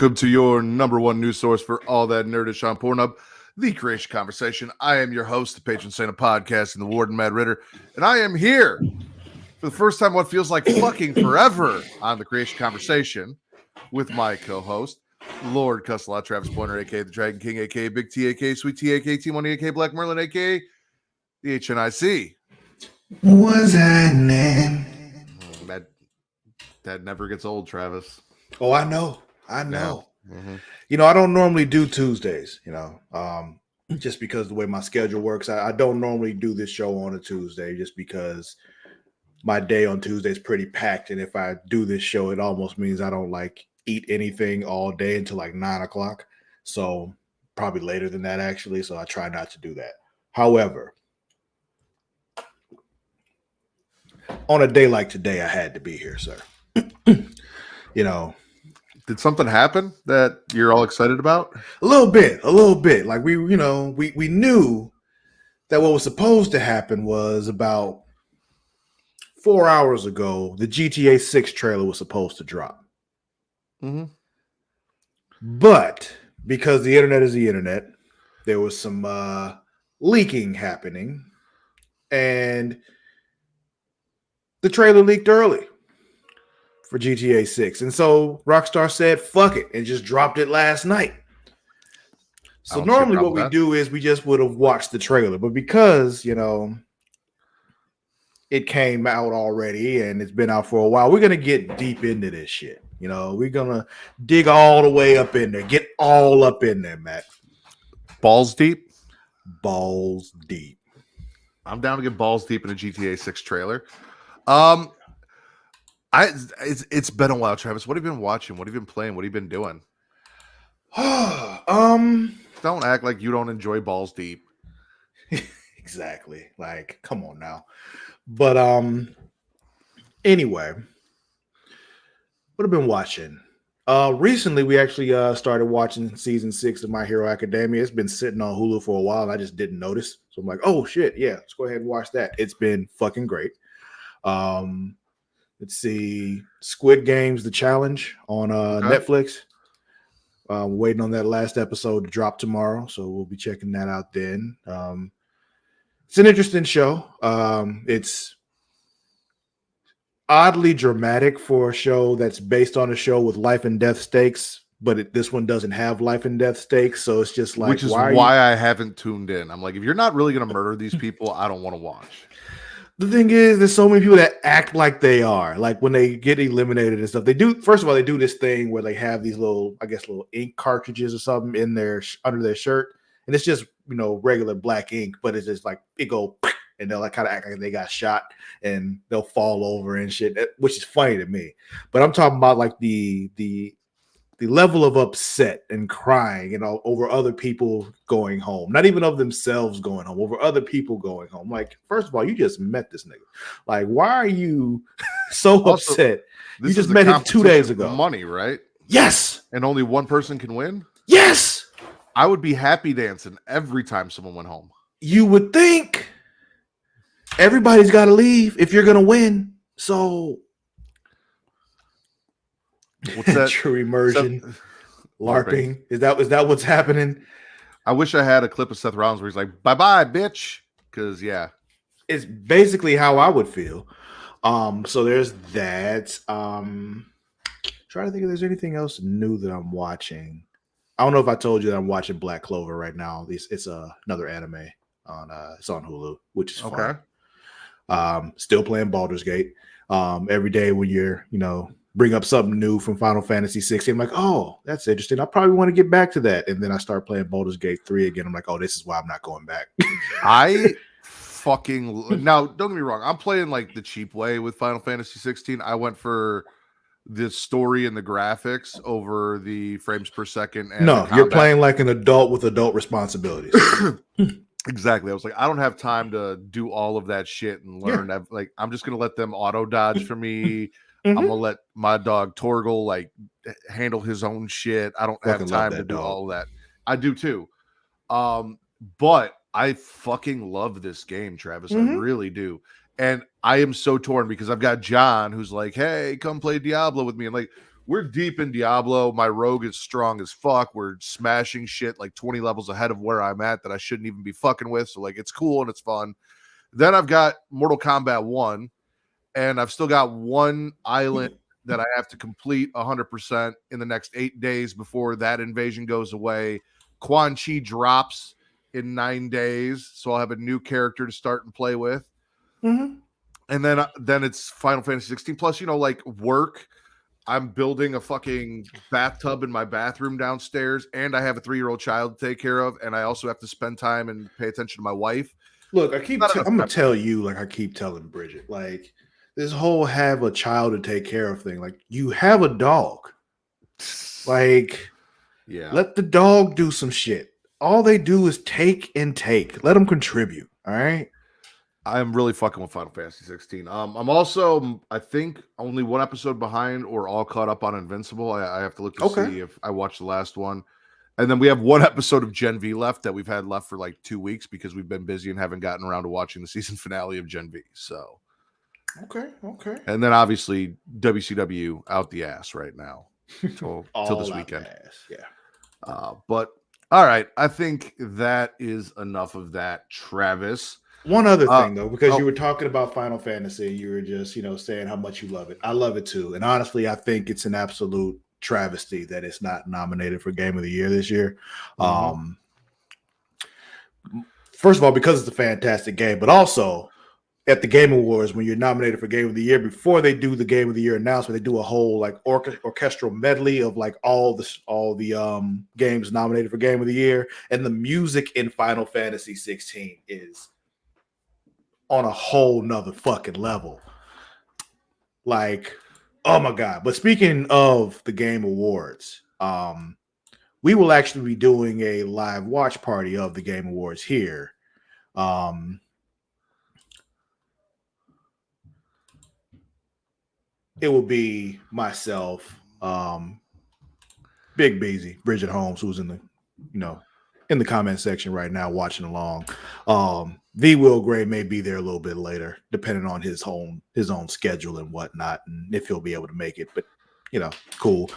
Welcome to your number one news source for all that nerdish on Pornhub, the Creatia Conversation. I am your host, the patron saint of podcast, and the Warden Mad Ritter, and I am here for the first time what feels like fucking forever on the Creatia Conversation with my co-host, Lord Cusselot, Travis Pointer, aka the Dragon King, aka Big T, aka Sweet T, aka T-Money, aka Black Merlin, aka the HNIC. What's happening? That never gets old, Travis. Oh, I know. Yeah. Mm-hmm. You know, I don't normally do Tuesdays, just because the way my schedule works. I don't normally do this show on a Tuesday just because my day on Tuesday is pretty packed. And if I do this show, it almost means I don't eat anything all day until 9 o'clock. So probably later than that, actually. So I try not to do that. However, on a day like today, I had to be here, sir. Did something happen that you're all excited about? A little bit. Like we knew that what was supposed to happen was about 4 hours ago, the GTA 6 trailer was supposed to drop. Mm-hmm. But because the internet is the internet, there was some leaking happening, and the trailer leaked early for GTA 6. And so Rockstar said, fuck it, and just dropped it last night. So normally what we do is we just would have watched the trailer. But because, it came out already and it's been out for a while, we're going to get deep into this shit. We're going to dig all the way up in there. Get all up in there, Matt. Balls deep? Balls deep. I'm down to get balls deep in a GTA 6 trailer. It's been a while, Travis. What have you been watching? What have you been playing? What have you been doing? Don't act like you don't enjoy balls deep. Exactly. Come on now. But anyway, what have I been watching? Recently we actually started watching season 6 of My Hero Academia. It's been sitting on Hulu for a while and I just didn't notice. So I'm like, oh shit, yeah, let's go ahead and watch that. It's been fucking great. Let's see, Squid Games, The Challenge on Netflix. Waiting on that last episode to drop tomorrow, so we'll be checking that out then. It's an interesting show. It's oddly dramatic for a show that's based on a show with life and death stakes, but this one doesn't have life and death stakes, so it's just which is why I haven't tuned in. I'm like, if you're not really going to murder these people, I don't want to watch. The thing is, there's so many people that act like they are. Like when they get eliminated and stuff, they do. First of all, they do this thing where they have these little ink cartridges or something in their under their shirt, and it's just regular black ink, but it's just it go, and they'll kind of act like they got shot, and they'll fall over and shit, which is funny to me. But I'm talking about the level of upset and crying, over other people going home, not even of themselves going home, over other people going home. First of all, you just met this nigga. Why are you so upset? You just met him 2 days ago. Money, right? Yes. And only one person can win? Yes. I would be happy dancing every time someone went home. You would think everybody's got to leave if you're going to win. So what's that? True immersion, LARPing. Is that what's happening? I wish I had a clip of Seth Rollins where he's like, "Bye-bye, bitch," because it's basically how I would feel. So there's that. Trying to think if there's anything else new that I'm watching. I don't know if I told you that I'm watching Black Clover right now. It's another anime on it's on Hulu, which is fun. Okay. Still playing Baldur's Gate. Every day when you're bring up something new from Final Fantasy 16. I'm like, oh, that's interesting. I probably want to get back to that. And then I start playing Baldur's Gate 3 again. I'm like, oh, this is why I'm not going back. I fucking now, don't get me wrong. I'm playing the cheap way with Final Fantasy 16. I went for the story and the graphics over the frames per second. And no, you're playing like an adult with adult responsibilities. Exactly. I was like, I don't have time to do all of that shit and learn. Yeah. I'm just going to let them auto dodge for me. Mm-hmm. I'm gonna let my dog Torgal handle his own shit. I don't have time to do all of that. I do too. But I fucking love this game, Travis. Mm-hmm. I really do. And I am so torn because I've got John who's like, hey, come play Diablo with me. And we're deep in Diablo. My rogue is strong as fuck. We're smashing shit like 20 levels ahead of where I'm at that I shouldn't even be fucking with. So like it's cool and it's fun. Then I've got Mortal Kombat 1, and I've still got one island that I have to complete 100% in the next 8 days before that invasion goes away. Quan Chi drops in 9 days, so I'll have a new character to start and play with. Mm-hmm. And then it's Final Fantasy 16 plus, like work. I'm building a fucking bathtub in my bathroom downstairs, and I have a 3-year-old child to take care of, and I also have to spend time and pay attention to my wife. Look, I'm gonna tell you, like I keep telling Bridget, like this whole have a child to take care of thing. Like you have a dog, like let the dog do some shit. All they do is take and take. Let them contribute. All right. I'm really fucking with Final Fantasy 16. I'm also, I think, only one episode behind or all caught up on Invincible. I have to look to see if I watched the last one. And then we have one episode of Gen V left that we've had left for like 2 weeks because we've been busy and haven't gotten around to watching the season finale of Gen V. So, okay. And then obviously WCW out the ass right now till this weekend. Yeah. But all right, I think that is enough of that, Travis. One other thing, though, because you were talking about Final Fantasy, you were just, saying how much you love it. I love it, too. And honestly, I think it's an absolute travesty that it's not nominated for Game of the Year this year. Mm-hmm. First of all, because it's a fantastic game, but also at the Game Awards, when you're nominated for Game of the Year, before they do the Game of the Year announcement, they do a whole like orchestral medley of like all the games nominated for Game of the Year. And the music in Final Fantasy 16 is on a whole nother fucking level. Like, oh my God. But speaking of the Game Awards, we will actually be doing a live watch party of the Game Awards here. It will be myself, Big Beezy, Bridget Holmes, who's in the comment section right now watching along. The Will Gray may be there a little bit later, depending on his own schedule and whatnot, and if he'll be able to make it. But cool.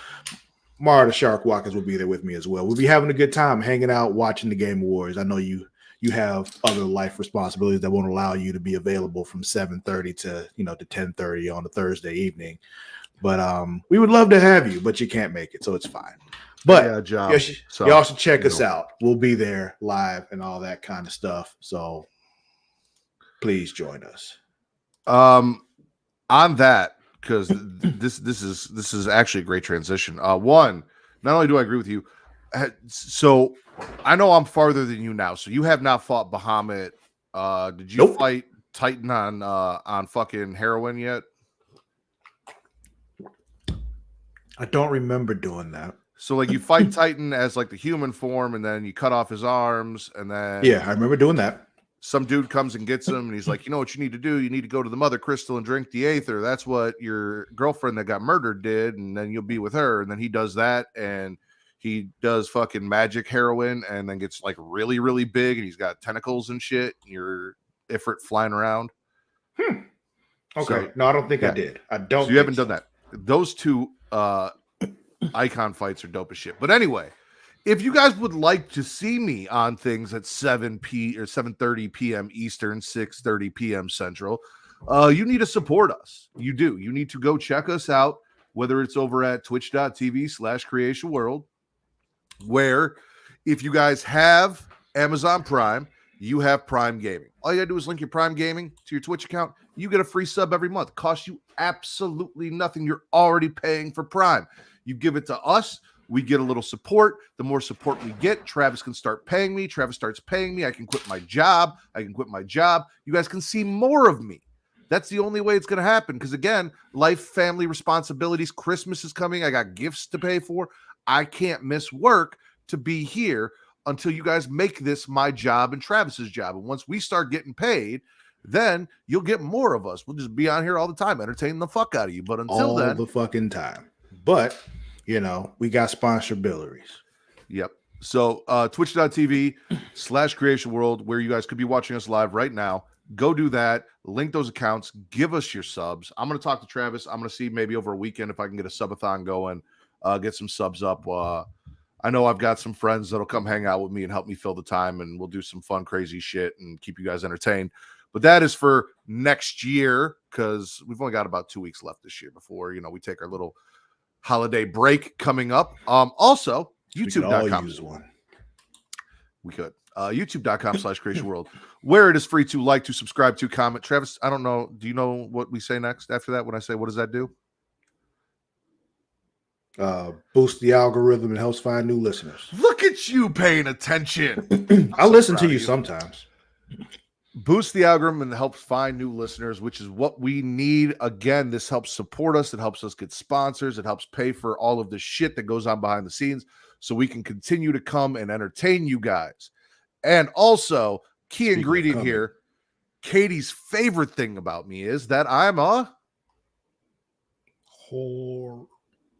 Mara the Shark Walkers will be there with me as well. We'll be having a good time hanging out, watching the Game Awards. I know you have other life responsibilities that won't allow you to be available from 7:30 to 10:30 on a Thursday evening. But we would love to have you, but you can't make it, so it's fine. But y'all should check us out. We'll be there live and all that kind of stuff. So please join us. On that, because this is actually a great transition. One, not only do I agree with you, so I know I'm farther than you now. So you have not fought Bahamut. Did you fight Titan on fucking heroin yet? I don't remember doing that. So like you fight Titan as like the human form, and then you cut off his arms, and then I remember doing that. Some dude comes and gets him, and he's like, you know what you need to do? You need to go to the Mother Crystal and drink the Aether. That's what your girlfriend that got murdered did, and then you'll be with her. And then he does that, and he does fucking magic heroin, and then gets like really, really big, and he's got tentacles and shit. And you're Ifrit flying around. Okay. So, no, I don't think I did. I don't. So you haven't done that. Those two icon fights are dope as shit. But anyway, if you guys would like to see me on things at 7:30 p.m. Eastern, 6:30 p.m. Central, you need to support us. You do. You need to go check us out, whether it's over at twitch.tv/Creatia World, where if you guys have Amazon Prime, you have Prime Gaming. All you gotta do is link your Prime Gaming to your Twitch account. You get a free sub every month. Costs you absolutely nothing. You're already paying for Prime. You give it to us. We get a little support. The more support we get, Travis can start paying me. Travis starts paying me. I can quit my job. You guys can see more of me. That's the only way it's going to happen. Because again, life, family responsibilities, Christmas is coming. I got gifts to pay for. I can't miss work to be here until you guys make this my job and Travis's job. And once we start getting paid, then you'll get more of us. We'll just be on here all the time, entertaining the fuck out of you. But until then, all the fucking time. But we got sponsorabilities. Yep. So twitch.tv/Creatia World, where you guys could be watching us live right now. Go do that. Link those accounts. Give us your subs. I'm going to talk to Travis. I'm going to see maybe over a weekend if I can get a subathon going, get some subs up. I know I've got some friends that'll come hang out with me and help me fill the time, and we'll do some fun, crazy shit and keep you guys entertained. But that is for next year because we've only got about 2 weeks left this year before, we take our little holiday break coming up. Also, YouTube.com. Use one. We could. YouTube.com/Creatia World, where it is free to like, to subscribe, to comment. Travis, I don't know. Do you know what we say next after that? When I say, what does that do? Boost the algorithm and helps find new listeners. Look at you paying attention. I listen to you sometimes. Boost the algorithm and helps find new listeners, which is what we need. Again, this helps support us. It helps us get sponsors. It helps pay for all of the shit that goes on behind the scenes so we can continue to come and entertain you guys. And also, key ingredient here, Katie's favorite thing about me is that I'm a whore.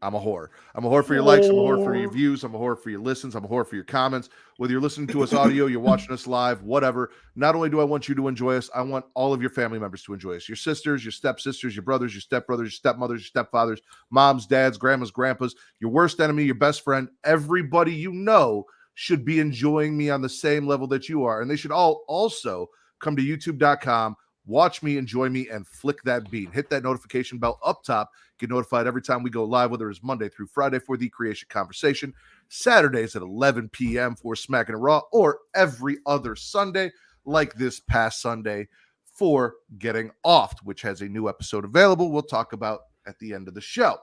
I'm a whore. I'm a whore for your likes. I'm a whore for your views. I'm a whore for your listens. I'm a whore for your comments. Whether you're listening to us audio, you're watching us live, whatever. Not only do I want you to enjoy us, I want all of your family members to enjoy us. Your sisters, your stepsisters, your brothers, your stepbrothers, your stepmothers, your stepfathers, moms, dads, grandmas, grandpas, your worst enemy, your best friend. Everybody you know should be enjoying me on the same level that you are. And they should all also come to youtube.com, watch me, enjoy me, and flick that bean. Hit that notification bell up top. Get notified every time we go live, whether it's Monday through Friday for the Creatia Conversation, Saturdays at 11 p.m. for Smacking It Raw, or every other Sunday, like this past Sunday, for Getting Offed, which has a new episode available we'll talk about at the end of the show.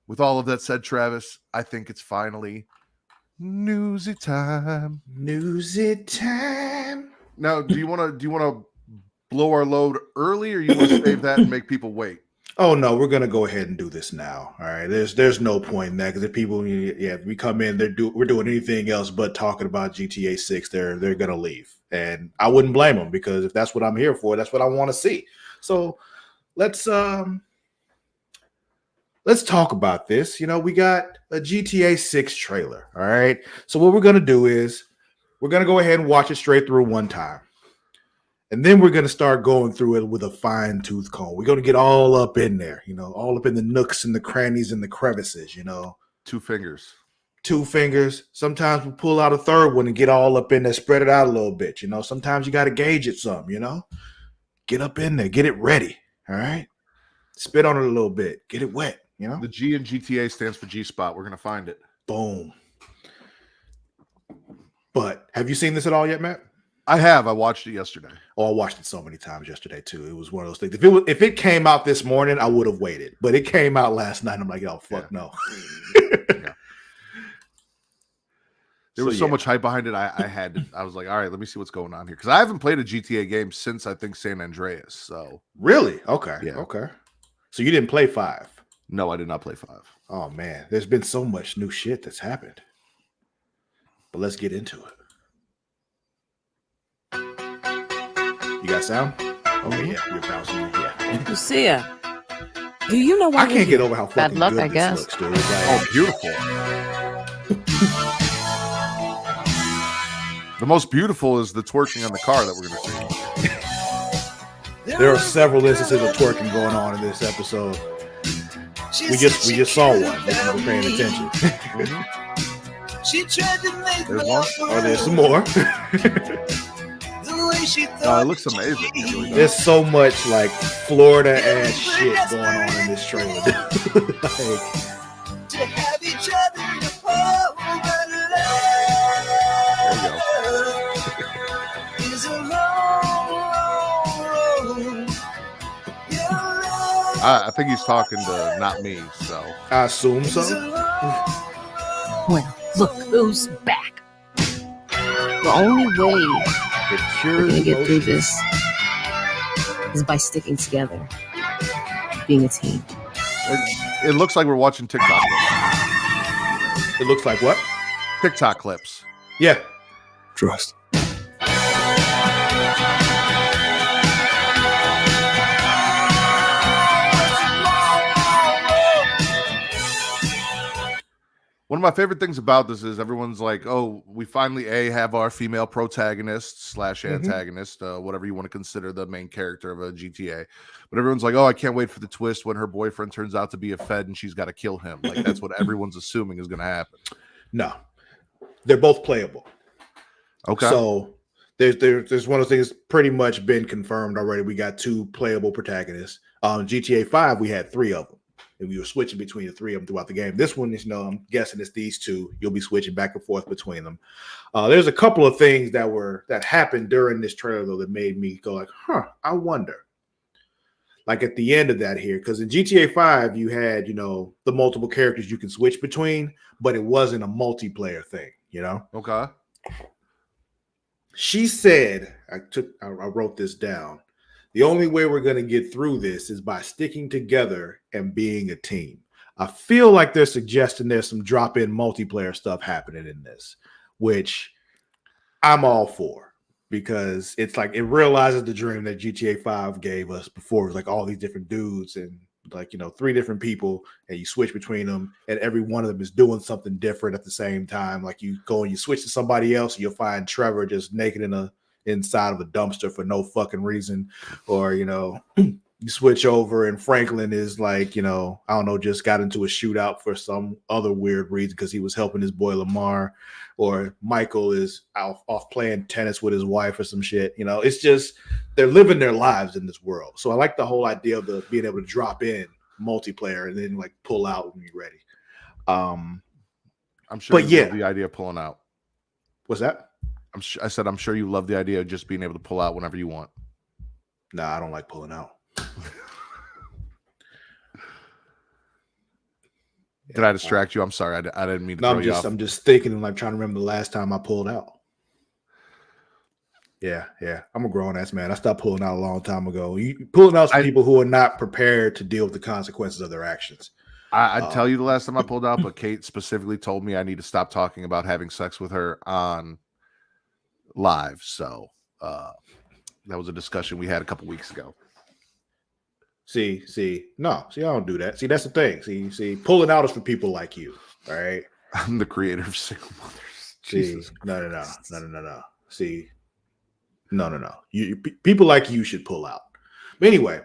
With all of that said, Travis, I think it's finally newsy time. Newsy time. Now, do you want to blow our load early, or you want to save that and make people wait? Oh no, we're gonna go ahead and do this now. All right, there's no point in that because if people, if we come in, we're doing anything else but talking about GTA 6, they're gonna leave, and I wouldn't blame them because if that's what I'm here for, that's what I want to see. So let's talk about this. We got a GTA 6 trailer. All right, so what we're gonna do is we're gonna go ahead and watch it straight through one time. And then we're going to start going through it with a fine-tooth comb. We're going to get all up in there, all up in the nooks and the crannies and the crevices, 2 fingers. 2 fingers. Sometimes we pull out a third one and get all up in there, spread it out a little bit, Sometimes you got to gauge it some, Get up in there. Get it ready, all right? Spit on it a little bit. Get it wet, The G in GTA stands for G-spot. We're going to find it. Boom. But have you seen this at all yet, Matt? I have. I watched it yesterday. Oh, I watched it so many times yesterday too. It was one of those things. If it came out this morning, I would have waited. But it came out last night. I'm like, oh fuck no. Yeah. There was so much hype behind it. I was like, all right, let me see what's going on here because I haven't played a GTA game since I think San Andreas. So really, okay, yeah, okay. So you didn't play 5? No, I did not play 5. Oh man, there's been so much new shit that's happened. But let's get into it. You got sound? Okay, yeah, you're bouncing. Yeah. Lucia, do you know why? I can't get over how fucking bad luck, good I guess. this looks, dude. Oh, beautiful. The most beautiful is the twerking on the car that we're going to see. There are several instances of twerking going on in this episode. We just saw one if you were paying attention. There's one. Oh, there's some more. No, it looks amazing. It really does. There's so much like Florida ass shit going on in this trailer. I think he's talking to not me, so I assume so. Well, look who's back. The only way we're gonna get through this is by sticking together, being a team. it looks like we're watching TikTok. It looks like what? TikTok clips. Yeah. Trust. One One of my favorite things about this is everyone's like, oh, we finally have our female protagonist / antagonist, whatever you want to consider the main character of a GTA. But everyone's like, oh, I can't wait for the twist when her boyfriend turns out to be a Fed and she's got to kill him. Like, that's what everyone's assuming is going to happen. No, they're both playable. Okay. So there's one of the things pretty much been confirmed already. We got 2 playable protagonists. GTA 5, we had 3 of them. And we were switching between the 3 of them throughout the game. This one is, I'm guessing it's these 2. You'll be switching back and forth between them. There's a couple of things that happened during this trailer, though, that made me go like, I wonder. Like at the end of that here, because in GTA 5, you had, the multiple characters you can switch between, but it wasn't a multiplayer thing, Okay. She said, I wrote this down. The only way we're going to get through this is by sticking together and being a team. I feel like they're suggesting there's some drop-in multiplayer stuff happening in this, which I'm all for, because it's like it realizes the dream that GTA 5 gave us before. It was like all these different dudes and 3 different people, and you switch between them, and every one of them is doing something different at the same time. Like you go and you switch to somebody else, and you'll find Trevor just naked inside of a dumpster for no fucking reason, or you switch over and Franklin is like, I don't know, just got into a shootout for some other weird reason because he was helping his boy Lamar, or Michael is off playing tennis with his wife or some shit. It's just they're living their lives in this world. So I like the whole idea of being able to drop in multiplayer and then like pull out when you're ready. I'm sure you love the idea of pulling out. What's that? I said I'm sure you love the idea of just being able to pull out whenever you want. Nah, I don't like pulling out. Did I distract you? I'm sorry. I didn't mean to throw you off. I'm just thinking and like trying to remember the last time I pulled out. Yeah. I'm a grown ass man. I stopped pulling out a long time ago. Pulling out for people who are not prepared to deal with the consequences of their actions. I'd tell you the last time I pulled out, but Kate specifically told me I need to stop talking about having sex with her on live. So that was a discussion we had a couple weeks ago. See, I don't do that. See, that's the thing. See, pulling out is for people like you. All right. I'm the creator of Single Mothers. Jesus. No. See, no. People like you should pull out. But anyway,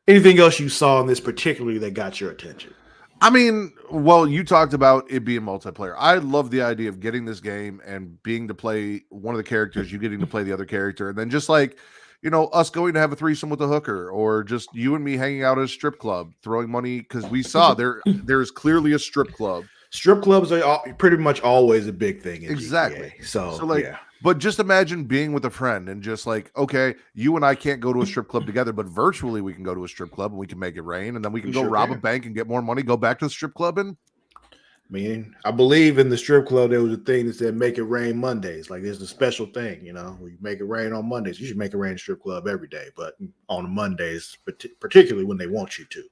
anything else you saw in this particularly that got your attention? I mean, well, you talked about it being multiplayer. I love the idea of getting this game and being to play one of the characters, you getting to play the other character, and then just like, us going to have a threesome with a hooker, or just you and me hanging out at a strip club, throwing money, because we saw there's clearly a strip club. Strip clubs are pretty much always a big thing. Exactly. GTA. So like, yeah. But just imagine being with a friend and just like, okay, you and I can't go to a strip club together, but virtually we can go to a strip club and we can make it rain, and then we can go rob a bank and get more money, go back to the strip club. And I believe in the strip club there was a thing that said make it rain Mondays. Like there's a special thing, where you make it rain on Mondays. You should make it rain in strip club every day, but on Mondays, particularly when they want you to.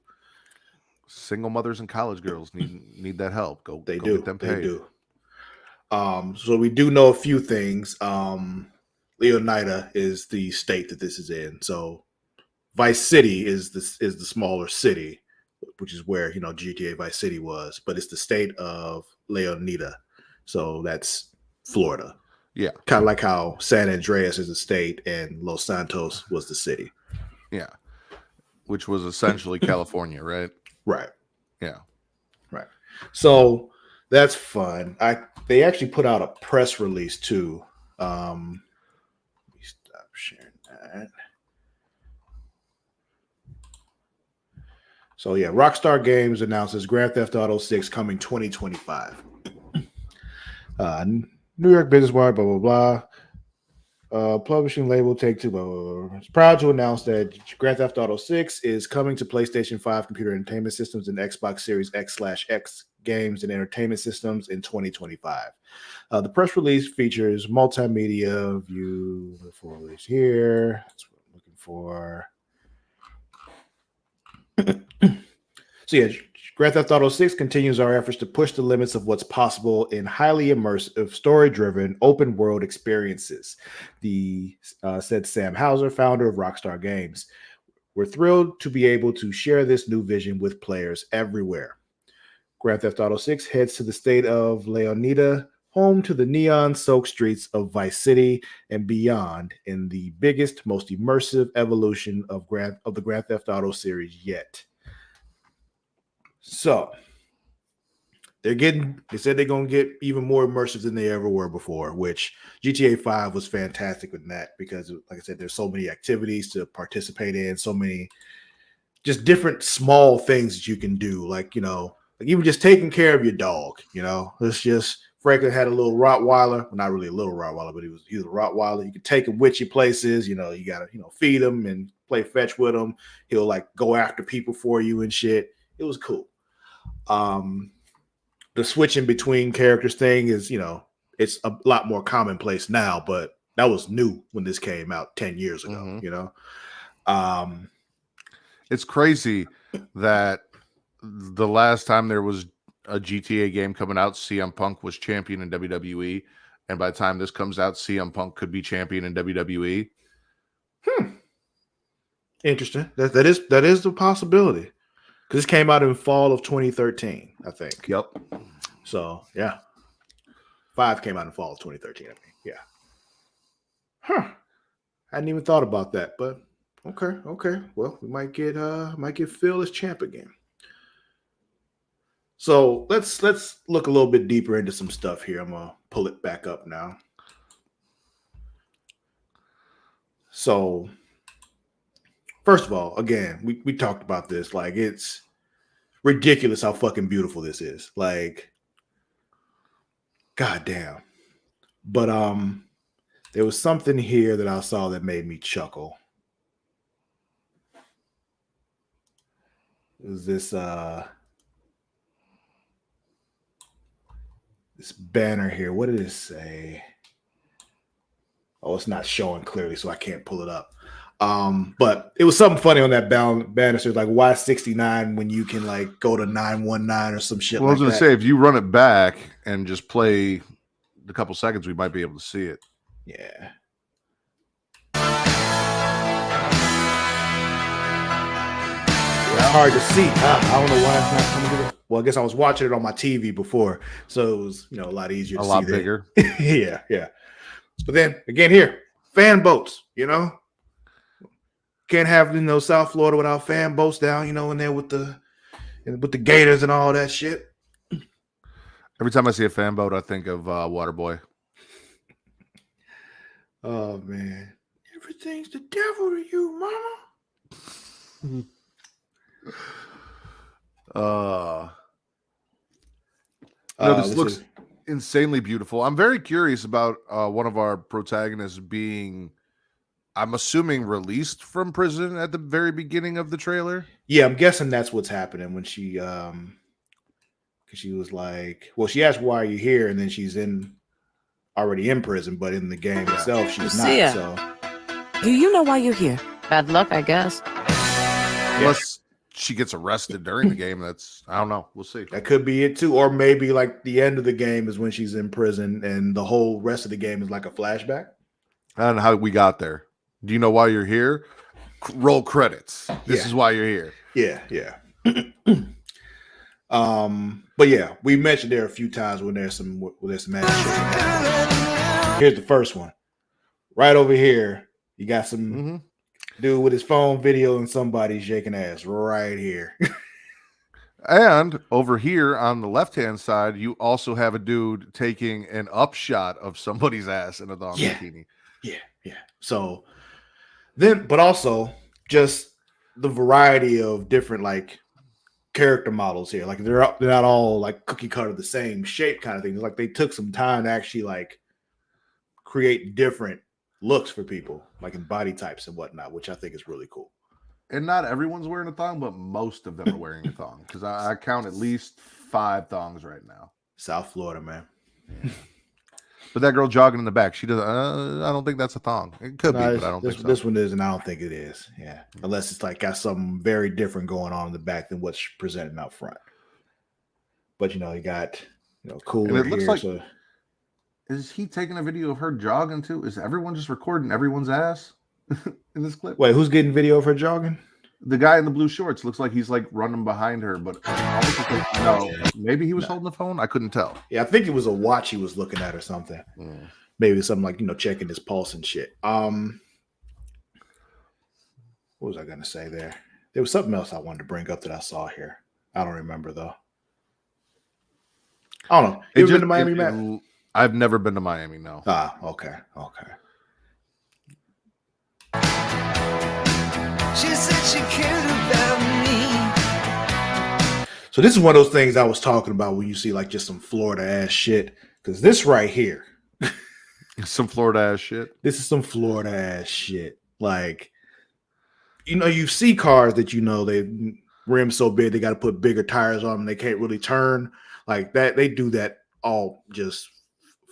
Single mothers and college girls need that help. Go do. Get them paid. They do. So we do know a few things. Leonida is the state that this is in. So Vice City is the smaller city, which is where GTA Vice City was, but it's the state of Leonida. So that's Florida. Yeah. Kind of like how San Andreas is a state and Los Santos was the city. Yeah. Which was essentially California, right? Right. Yeah. Right. So that's fun. They actually put out a press release too. Let me stop sharing that. So yeah, Rockstar Games announces Grand Theft Auto 6 coming 2025. New York Business Wire, blah blah blah. Publishing label Take-Two, blah, blah, blah. It's proud to announce that Grand Theft Auto 6 is coming to PlayStation 5 computer entertainment systems and Xbox Series X/X games and entertainment systems in 2025. The press release features multimedia view for release here. That's what I'm looking for. So yeah, Grand Theft Auto 6 continues our efforts to push the limits of what's possible in highly immersive, story-driven, open-world experiences, said Sam Hauser, founder of Rockstar Games. We're thrilled to be able to share this new vision with players everywhere. Grand Theft Auto 6 heads to the state of Leonida, home to the neon-soaked streets of Vice City and beyond, in the biggest, most immersive evolution of the Grand Theft Auto series yet. So they said they're gonna get even more immersive than they ever were before, which GTA 5 was fantastic with that because, like I said, there's so many activities to participate in, so many just different small things that you can do, like, you know, like even just taking care of your dog, you know. It's just Franklin had a little Rottweiler, well, not really a little Rottweiler, but he was a Rottweiler. You could take him with you places, you know, you gotta, you know, feed him and play fetch with him. He'll like go after people for you and shit. It was cool. The switching between characters thing is, you know, it's a lot more commonplace now, but that was new when this came out 10 years ago, you know. It's crazy that the last time there was a GTA game coming out, CM Punk was champion in WWE, and by the time this comes out, CM Punk could be champion in WWE. Interesting. That is the possibility, because this came out in fall of 2013, I think. Yep. So yeah, 5 came out in fall of 2013. I think. Yeah. Huh. I hadn't even thought about that, but okay. Well, we might get Phil as champ again. So let's look a little bit deeper into some stuff here. I'm gonna pull it back up now. So first of all, again, we talked about this. Like, it's ridiculous how fucking beautiful this is. Like, goddamn. But there was something here that I saw that made me chuckle. It was this banner here. What did it say? Oh, it's not showing clearly, so I can't pull it up. But it was something funny on that banner. So it's like, why 69 when you can like go to 919 or some shit. Well, I was like gonna that. say, if you run it back and just play a couple seconds, we might be able to see it. Yeah. It's hard to see. I don't know why it's not coming to it. Well, I guess I was watching it on my TV before, so it was, you know, a lot easier to see. A lot bigger. Yeah. But then again, here, fan boats, you know. Can't have, you know, South Florida without fan boats down, you know, in there with the gators and all that shit. Every time I see a fan boat, I think of Waterboy. Oh man, everything's the devil to you, mama. This looks insanely beautiful. I'm very curious about one of our protagonists being, I'm assuming, released from prison at the very beginning of the trailer. Yeah, I'm guessing that's what's happening when she because she was like, well, she asked, why are you here? And then she's already in prison, but in the game itself, she's not. So do you know why you're here? Bad luck, I guess. Unless she gets arrested during the game, that's, I don't know. We'll see. That could be it too. Or maybe like the end of the game is when she's in prison and the whole rest of the game is like a flashback. I don't know how we got there. Do you know why you're here? Roll credits. This is why you're here. Yeah. But yeah, we mentioned there a few times when there's some action. Here's the first one. Right over here, you got some dude with his phone video and somebody shaking ass right here. And over here on the left-hand side, you also have a dude taking an upshot of somebody's ass in a thong bikini. Yeah. So then, but also just the variety of different like character models here. Like they're not all like cookie cutter the same shape kind of things. Like they took some time to actually like create different looks for people, like in body types and whatnot, which I think is really cool. And not everyone's wearing a thong, but most of them are wearing a thong, because I count at least 5 thongs right now. South Florida, man. Yeah. But that girl jogging in the back, she doesn't. I don't think that's a thong. It could be, but I don't think so. This one is, and I don't think it is. Yeah, unless it's like got something very different going on in the back than what's presented out front. But you know, you got cooler. And it looks like. So... Is he taking a video of her jogging too? Is everyone just recording everyone's ass in this clip? Wait, who's getting video of her jogging? The guy in the blue shorts looks like he's like running behind her, but no, maybe he was holding the phone. I couldn't tell. Yeah, I think it was a watch he was looking at or something. Maybe something like checking his pulse and shit. What was I gonna say there? There was something else I wanted to bring up that I saw here. I don't remember though. I don't know. You ever been to Miami, Matt? I've never been to Miami. No. Okay. She said she cared about me. So this is one of those things I was talking about when you see like just some Florida ass shit. Because this right here, some Florida ass shit. This is some Florida ass shit. Like, you see cars that they rim so big they got to put bigger tires on them. They can't really turn like that. They do that all just.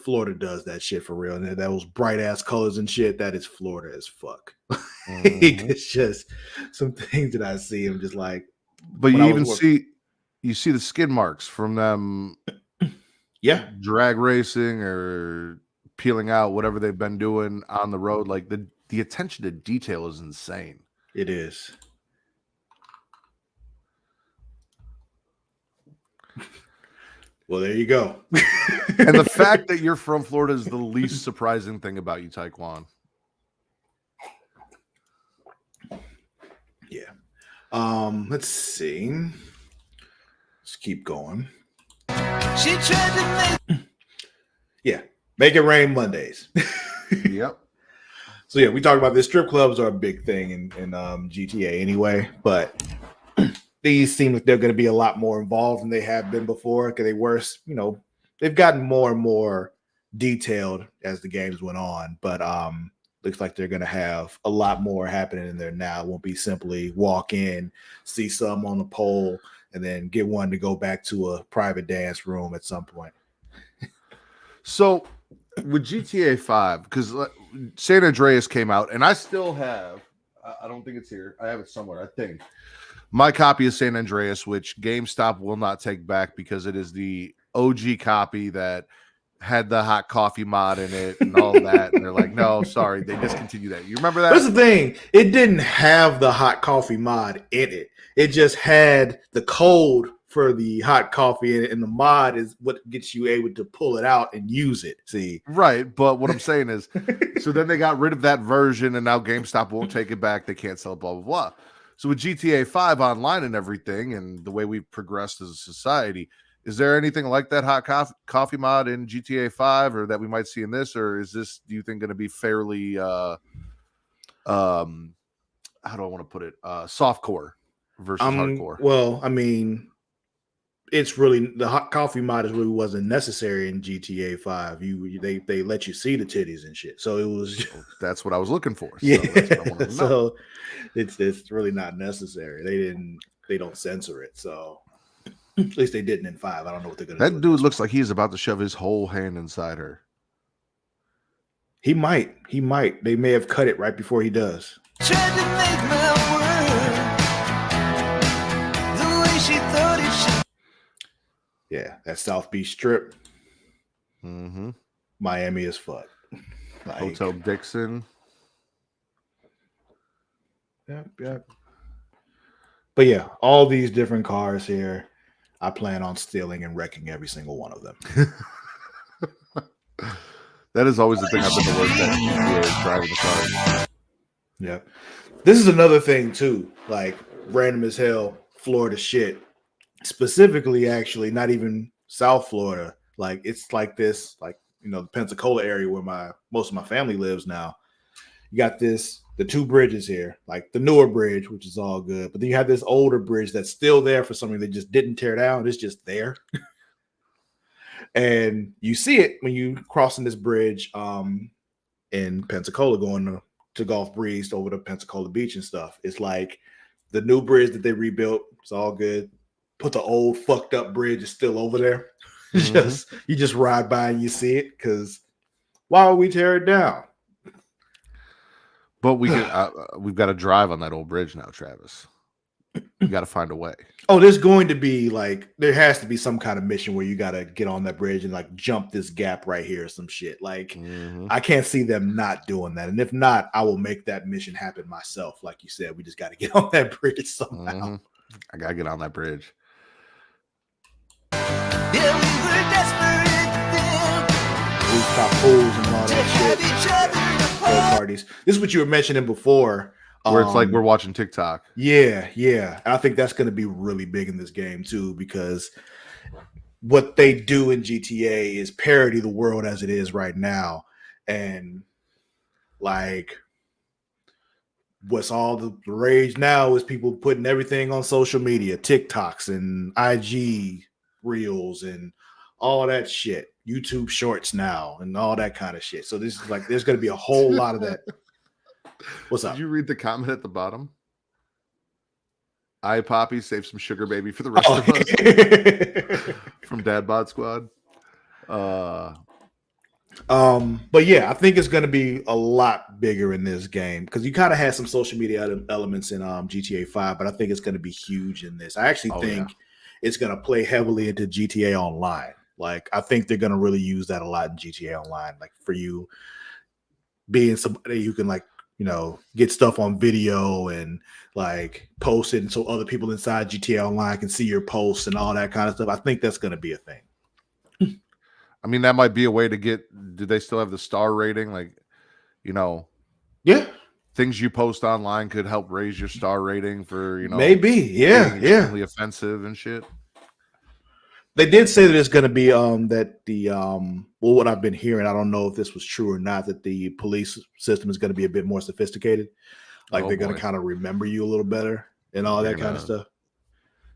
Florida does that shit for real. And those bright ass colors and shit, that is Florida as fuck. It's just some things that I see. I'm just like, but you even see the skid marks from them. Yeah. Drag racing or peeling out, whatever they've been doing on the road. Like the attention to detail is insane. It is. Well, there you go. And the fact that you're from Florida is the least surprising thing about you, Taekwon. Yeah. Let's see. Let's keep going. She tried to make it rain Mondays. Yep. So yeah, we talked about this. Strip clubs are a big thing in GTA anyway, but these seem like they're going to be a lot more involved than they have been before. Because they were, they've gotten more and more detailed as the games went on. But looks like they're going to have a lot more happening in there now. It won't be simply walk in, see some on the pole, and then get one to go back to a private dance room at some point. So with GTA 5, because San Andreas came out, and I still have, I don't think it's here. I have it somewhere, I think. My copy of San Andreas, which GameStop will not take back because it is the OG copy that had the hot coffee mod in it and all that. And they're like, no, sorry, they discontinued that. You remember that? That's the thing. It didn't have the hot coffee mod in it. It just had the code for the hot coffee in it, and the mod is what gets you able to pull it out and use it. See? Right. But what I'm saying is, so then they got rid of that version, and now GameStop won't take it back. They can't sell it, blah, blah, blah. So with GTA 5 online and everything, and the way we've progressed as a society, is there anything like that hot coffee mod in GTA 5 or that we might see in this? Or is this, do you think, going to be fairly, how do I want to put it? Softcore versus hardcore? Well, I mean, it's really, the hot coffee mod is really wasn't necessary in GTA 5. They let you see the titties and shit. So it was. That's what I was looking for. So yeah. that's what I wanted to know. So it's really not necessary. They don't censor it. So at least they didn't in 5. I don't know what they're gonna do. That dude looks like he's about to shove his whole hand inside her. He might. They may have cut it right before he does. Tried to make my word the way she thought it should. Yeah, that South Beach Strip. Mm-hmm. Miami as fuck. Like, Hotel Dixon. Yep. But yeah, all these different cars here, I plan on stealing and wrecking every single one of them. That is always the thing I've been the worst at, is driving the car. Yeah. This is another thing too, like random as hell, Florida shit. Specifically, actually, not even South Florida. Like it's like this, like the Pensacola area where most of my family lives now. You got the 2 bridges here, like the newer bridge, which is all good. But then you have this older bridge that's still there for something they just didn't tear down. It's just there. And you see it when you crossing this bridge in Pensacola going to Gulf Breeze over to Pensacola Beach and stuff. It's like the new bridge that they rebuilt. It's all good. Put the old fucked up bridge is still over there. Mm-hmm. You just ride by and you see it because why would we tear it down? But we've got to drive on that old bridge now, Travis. You got to find a way. Oh, there's going to be there has to be some kind of mission where you got to get on that bridge and like jump this gap right here or some shit. Like, I can't see them not doing that. And if not, I will make that mission happen myself. Like you said, we just got to get on that bridge somehow. I got to get on that bridge. Yeah, we were desperate then Rooftop pools and all to that have shit. each other Third apart. parties. This is what you were mentioning before. Where it's like we're watching TikTok. Yeah. And I think that's going to be really big in this game too, because what they do in GTA is parody the world as it is right now. And like what's all the rage now is people putting everything on social media, TikToks and IG reels and all that shit, YouTube shorts now and all that kind of shit. So this is like, there's going to be a whole lot of that. What's up? Did you read the comment at the bottom? I Poppy save some sugar baby for the rest of us from Dad Bod Squad. But yeah, I think it's going to be a lot bigger in this game because you kind of had some social media elements in GTA 5, but I think it's going to be huge in this. I actually think it's going to play heavily into GTA Online. Like, I think they're going to really use that a lot in GTA Online. Like, for you being somebody who can, like, you know, get stuff on video and like post it, and so other people inside GTA Online can see your posts and all that kind of stuff. I think that's going to be a thing. I mean, that might be a way to get. Do they still have the star rating? Like, you know, things you post online could help raise your star rating for, you know, maybe, extremely offensive and shit. They did say that it's going to be that the well, what I've been hearing, I don't know if this was true or not, that the police system is going to be a bit more sophisticated. Like they're going to kind of remember you a little better and all that kind of stuff.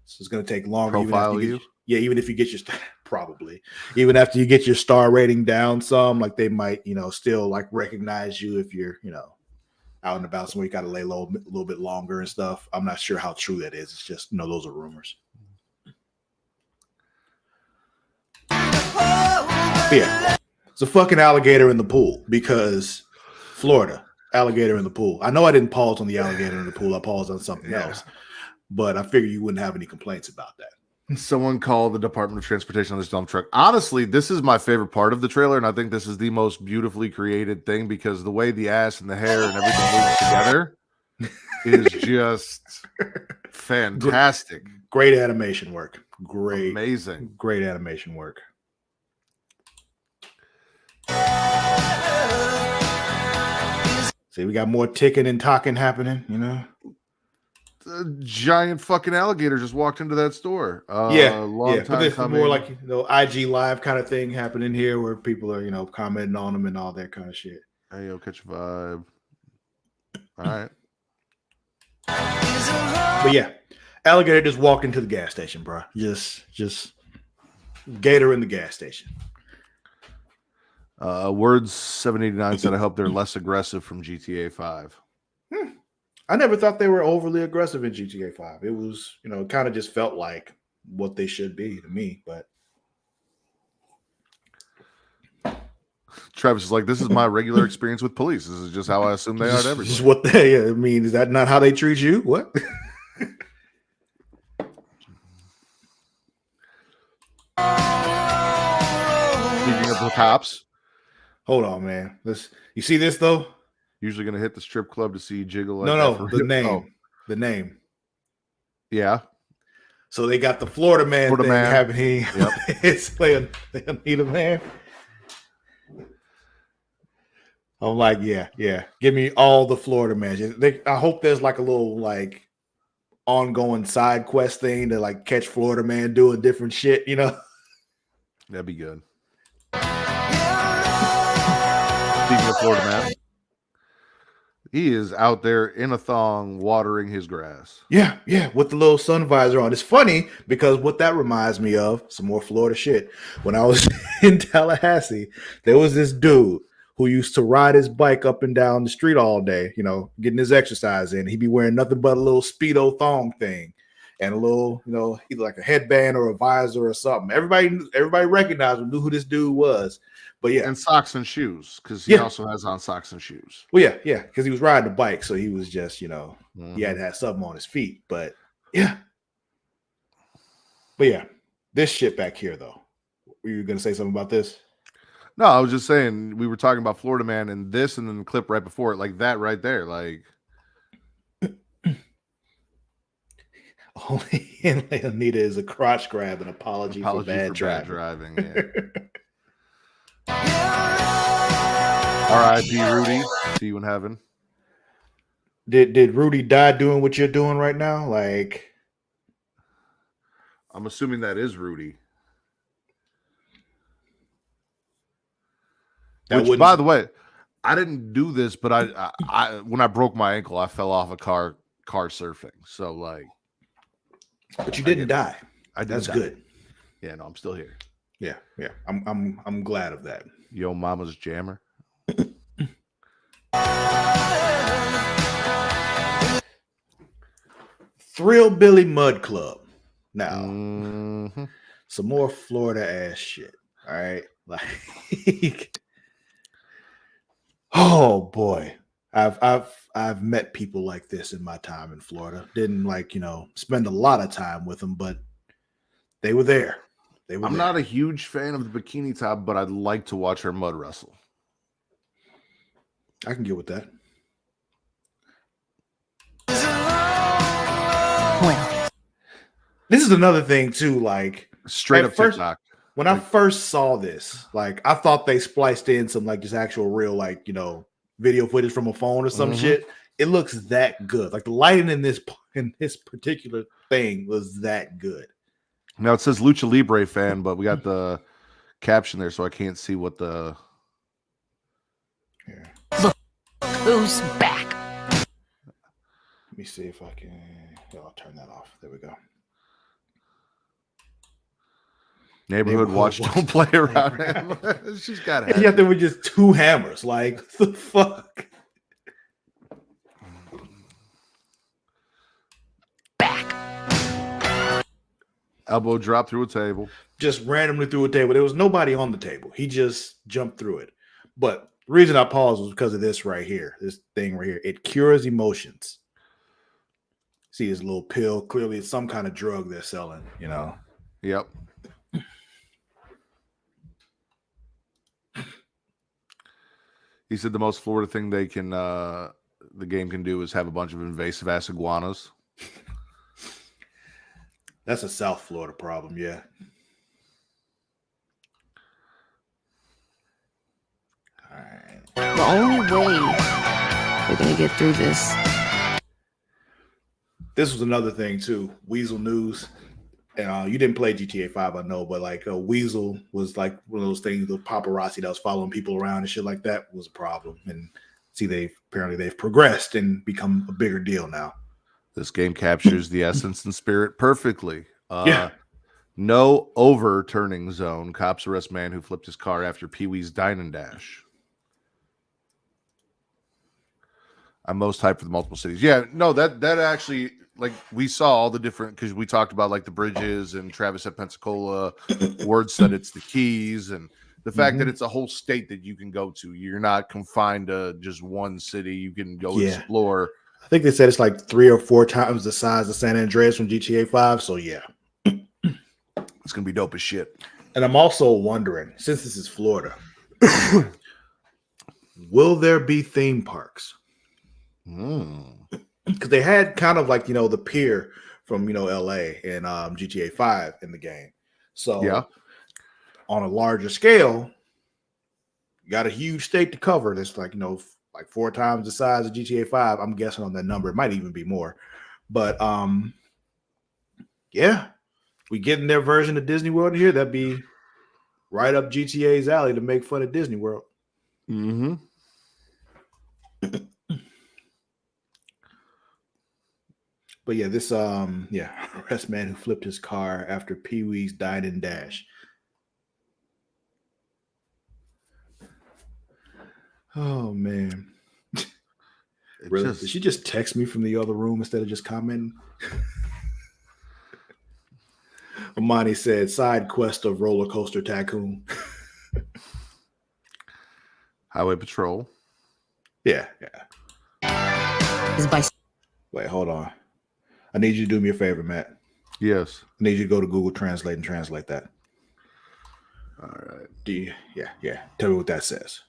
So it's going to take longer. Profile you? Even if you get your probably even after you get your star rating down some, like they might, you know, still like recognize you if you're, you know, out and about somewhere. You got to lay low a little bit longer and stuff. I'm not sure how true that is. It's just, you know, those are rumors. Yeah, it's a fucking alligator in the pool because Florida, alligator in the pool. I know I didn't pause on the alligator in the pool. I paused on something else, but I figured you wouldn't have any complaints about that. Someone called the Department of Transportation on this dump truck. Honestly, this is my favorite part of the trailer, and I think this is the most beautifully created thing because the way the ass and the hair and everything moves together is just fantastic. Great animation work. Amazing. Great animation work. See, we got more ticking and talking happening, you know. A giant fucking alligator just walked into that store. But this is more like, you know, IG live kind of thing happening here where people are, you know, commenting on them and all that kind of shit. Hey, yo, catch a vibe. All right. But yeah, alligator just walked into the gas station, bro. Just gator in the gas station. Words 789 said, I hope they're less aggressive from GTA 5. I never thought they were overly aggressive in GTA 5. It was, you know, it kind of just felt like what they should be to me. But Travis is like, this is my regular experience with police. This is just how I assume they are to everything. This is what they, I mean, is that not how they treat you? What? Speaking of the cops. Hold on, man. You see this though? Usually going to hit the strip club to see you jiggle. Like The name. Yeah. So they got the Florida man thing happening. Yep. It's Leonida man. I'm like, yeah. Give me all the Florida man. I hope there's like a little like ongoing side quest thing to like catch Florida man doing different shit, you know? That'd be good. Speaking of Florida man, he is out there in a thong watering his grass. Yeah, with the little sun visor on. It's funny because what that reminds me of, some more Florida shit. When I was in Tallahassee, there was this dude who used to ride his bike up and down the street all day, you know, getting his exercise in. He'd be wearing nothing but a little Speedo thong thing and a little, you know, either like a headband or a visor or something. Everybody recognized him, knew who this dude was. But yeah, and socks and shoes because he also has on socks and shoes. Well, yeah, because he was riding a bike, so he was just, you know, he had to have something on his feet. But Yeah. But yeah, this shit back here though. Were you gonna say something about this? No, I was just saying we were talking about Florida Man and this, and then the clip right before it, like that right there, like. Only Anita is a crotch grab and apology for bad driving. Yeah. R.I.P. Rudy. See you in heaven. Did Rudy die doing what you're doing right now? Like, I'm assuming that is Rudy. Which, by the way, I didn't do this, but I when I broke my ankle, I fell off a car surfing. So like, but you didn't die. That's good. Yeah, no, I'm still here. Yeah. I'm glad of that. Yo, mama's jammer. Thrill Billy Mud Club. Now, some more Florida ass shit. All right, like, oh boy, I've met people like this in my time in Florida. Didn't spend a lot of time with them, but they were there. I'm not a huge fan of the bikini top, but I'd like to watch her mud wrestle. I can get with that. Well, this is another thing too. Like, straight up TikTok. When I first saw this, like, I thought they spliced in some just actual real video footage from a phone or some shit. It looks that good. Like the lighting in this particular thing was that good. Now it says Lucha Libre fan, but we got the caption there, so I can't see what the. Here. Look who's back. Let me see if I can. I'll turn that off. There we go. Neighborhood watch, don't play around. She's got it. Yeah, there were just two hammers. Like, the fuck. Back. Elbow drop through a table. Just randomly through a table. There was nobody on the table. He just jumped through it. But the reason I paused was because of this right here. This thing right here. It cures emotions. See this little pill. Clearly, it's some kind of drug they're selling, Yep. He said the most Florida thing they can, the game can do is have a bunch of invasive ass iguanas. That's a South Florida problem, yeah. All right. The only way we're gonna get through this. This was another thing too. Weasel News. And you didn't play GTA 5, I know, but Weasel was like one of those things, the paparazzi that was following people around and shit like that was a problem. And see, they've progressed and become a bigger deal now. This game captures the essence and spirit perfectly. Yeah. No overturning zone. Cops arrest man who flipped his car after Pee-wee's Dine and Dash. I'm most hyped for the multiple cities. Yeah, no, that actually, like, we saw all the different, because we talked about like the bridges and Travis at Pensacola. Word said it's the Keys, and the fact that it's a whole state that you can go to. You're not confined to just one city. You can go explore. I think they said it's like 3 or 4 times the size of San Andreas from GTA 5. So yeah, it's gonna be dope as shit. And I'm also wondering, since this is Florida, will there be theme parks? Because they had kind of like the pier from LA and GTA 5 in the game. So yeah, on a larger scale, you got a huge state to cover. That's like 4 times the size of GTA 5. I'm guessing on that number. It might even be more. But yeah, we getting their version of Disney World here. That'd be right up GTA's alley to make fun of Disney World. But yeah, this arrest man who flipped his car after Pee-wee's Dine and Dash. Oh man. Really? Did she just text me from the other room instead of just commenting? Amani said, side quest of Roller Coaster Tycoon. Highway Patrol. Yeah. Is by Wait, hold on. I need you to do me a favor, Matt. Yes. I need you to go to Google Translate and translate that. All right. Yeah. Tell me what that says.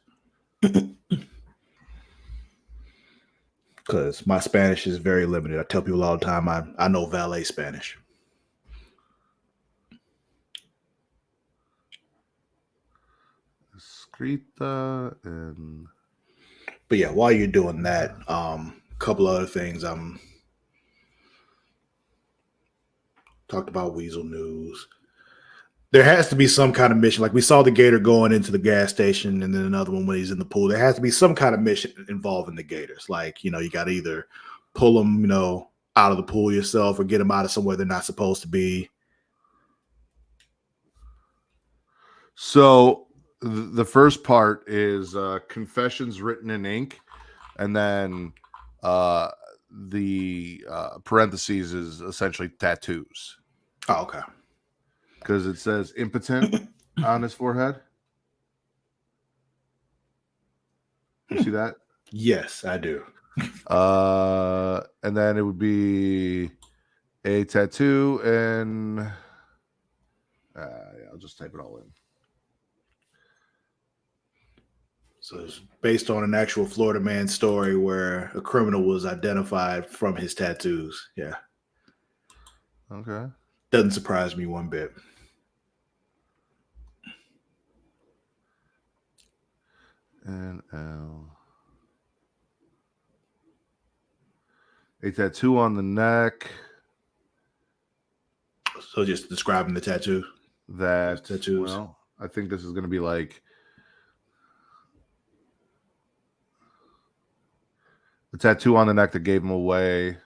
Because my Spanish is very limited. I tell people all the time I know valet Spanish. Escrita and But yeah, while you're doing that, a couple other things. Talked about Weasel News. There has to be some kind of mission. Like we saw the Gator going into the gas station and then another one when he's in the pool. There has to be some kind of mission involving the Gators. Like, you got to either pull them, out of the pool yourself or get them out of somewhere they're not supposed to be. so the first part is confessions written in ink, and then the parentheses is essentially tattoos. Oh, okay. Because it says impotent on his forehead. You see that? Yes, I do. And then it would be a tattoo, and I'll just type it all in. So it's based on an actual Florida man story where a criminal was identified from his tattoos. Yeah. Okay. Doesn't surprise me one bit. And a tattoo on the neck. So just describing the tattoo. That Tattoos. Well, I think this is going to be like the tattoo on the neck that gave him away.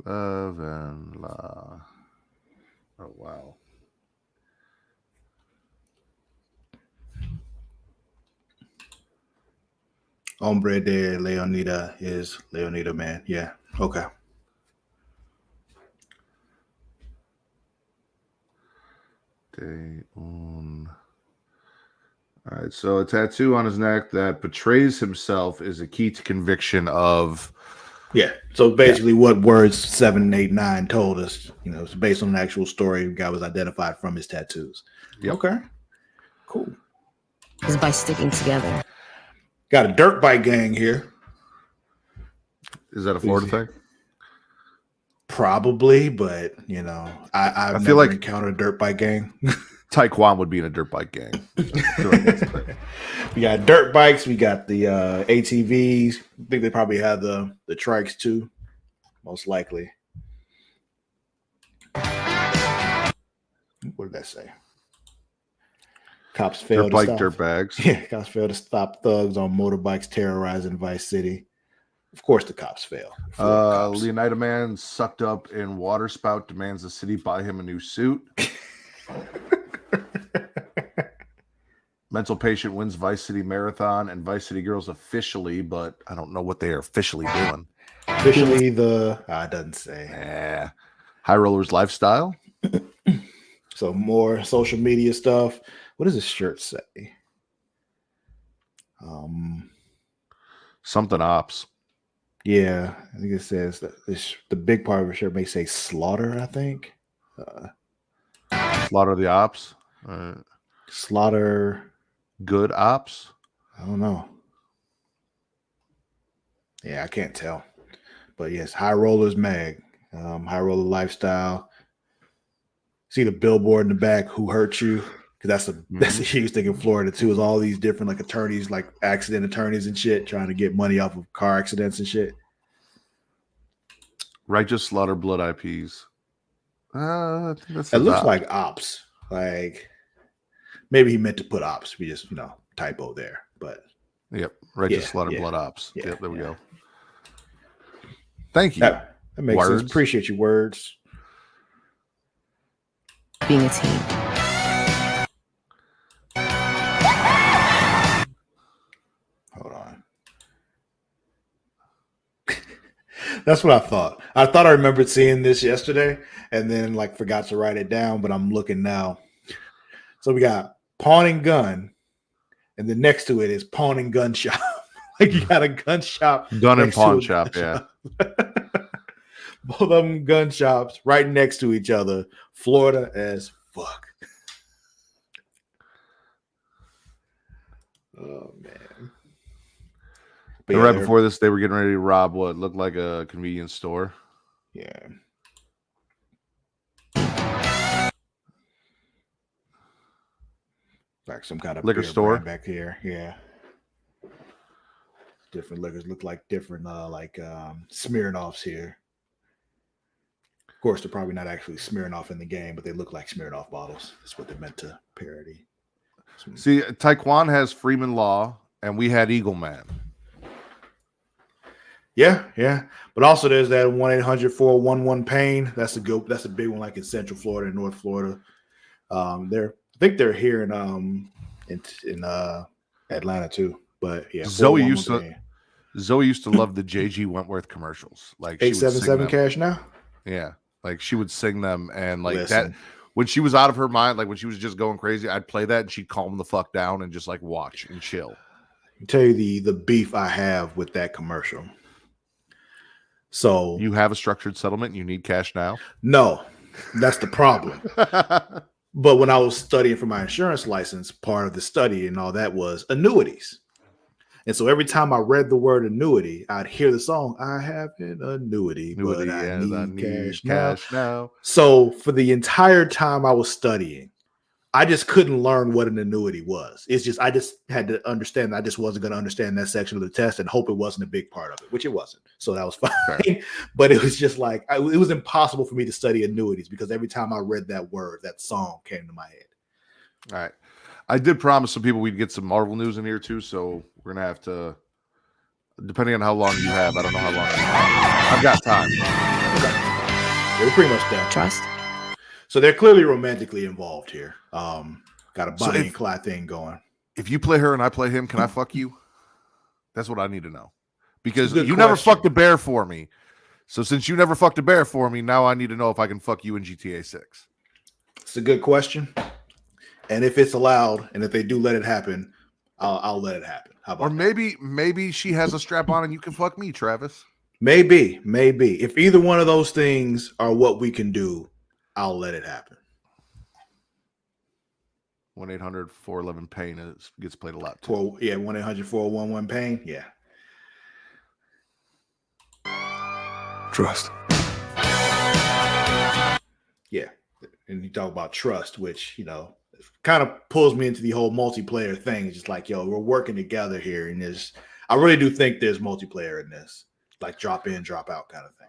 Love and law. Oh wow. Hombre de Leonida is Leonida man. Yeah. Okay. Day on. All right. So a tattoo on his neck that portrays himself is a key to conviction of. Yeah. So basically what words 7, 8, 9 told us, it's based on an actual story. The guy was identified from his tattoos. Yep. Okay. Cool. Is by sticking together. Got a dirt bike gang here. Is that a Florida thing? Probably, but I've feel never like encountered a dirt bike gang. Taekwon would be in a dirt bike gang. We got dirt bikes. We got the ATVs. I think they probably have the trikes too, most likely. What did that say? Cops failed dirt bike, to stop. dirt bags. Yeah, cops failed to stop thugs on motorbikes terrorizing Vice City. Of course, the cops fail. Leonida man sucked up in water spout demands the city buy him a new suit. Mental patient wins Vice City Marathon and Vice City Girls officially, but I don't know what they are officially doing. Officially, it doesn't say. High Rollers Lifestyle. So more social media stuff. What does this shirt say? Something ops. Yeah, I think it says that the big part of the shirt may say slaughter, I think. Slaughter the ops. Slaughter. Good ops. I don't know. Yeah, I can't tell. But yes, High Rollers Mag. High Roller Lifestyle. See the billboard in the back, who hurt you? Because that's a huge thing in Florida too, is all these different like attorneys, like accident attorneys and shit, trying to get money off of car accidents and shit. Righteous Slaughter Blood IPs. I think that's it looks like ops. Like maybe he meant to put ops. We just, typo there. But yep. Righteous Slaughter Blood Ops. Yeah, yep, there we go. Thank you. That makes Words. sense. Appreciate your words. Being a team. Hold on. That's what I thought. I thought I remembered seeing this yesterday and then forgot to write it down, but I'm looking now. So we got pawn and gun, and then next to it is pawn and gun shop. Like you got a gun shop, Gun and next to pawn a shop, gun yeah. shop. Both of them gun shops right next to each other. Florida as fuck. Oh man. But And yeah, right they're- before this, they were getting ready to rob what looked like a convenience store. yeah. Like some kind of Liquor beer store? brand back here. Yeah. Different liquors look like different Smirnoffs here. Of course, they're probably not actually Smirnoff in the game, but they look like Smirnoff bottles. That's what they're meant to parody. See, Taekwon has Freeman Law, and we had Eagle Man. Yeah, yeah. But also there's that 1-800-411-PAIN. That's a big one, like in Central Florida and North Florida. I think they're here in Atlanta too. But yeah, Zoe used 411-PAIN. to love the JG Wentworth commercials. Like she would sing 877 them. cash now. Yeah, like she would sing them, and like Listen. that when she was out of her mind, like when she was just going crazy, I'd play that, and she'd calm the fuck down and just like watch and chill. I'll tell you the beef I have with that commercial. So You have a structured settlement, and you need cash now. no, that's the problem. But when I was studying for my insurance license, part of the study and all that was annuities. And so every time I read the word annuity, I'd hear the song, I have an annuity, but I need cash now. So for the entire time I was studying, I just couldn't learn what an annuity was. It's just, I just had to understand. I just wasn't going to understand that section of the test and hope it wasn't a big part of it, which it wasn't. So that was fine. Fair. But it was just like, it was impossible for me to study annuities because every time I read that word, that song came to my head. All right. I did promise some people we'd get some Marvel news in here too, so we're gonna have to, depending on how long you have. I don't know how long you have. I've got time. They were pretty much done. Trust. So they're clearly romantically involved here. Got a So Bonnie if- and Clyde thing going. If you play her and I play him, can I fuck you? That's what I need to know. Because Good you never question. fucked a bear for me. So since you never fucked a bear for me, now I need to know if I can fuck you in GTA 6. It's a good question. And if it's allowed, and if they do let it happen, I'll let it happen. How about Or that? maybe she has a strap on and you can fuck me, Travis. Maybe. If either one of those things are what we can do, I'll let it happen. 1-800-411-PAIN gets played a lot too. 1-800-411-PAIN. Yeah. Trust. Yeah. And you talk about trust, which, kind of pulls me into the whole multiplayer thing. It's just like, yo, we're working together here. And I really do think there's multiplayer in this, like drop in, drop out kind of thing.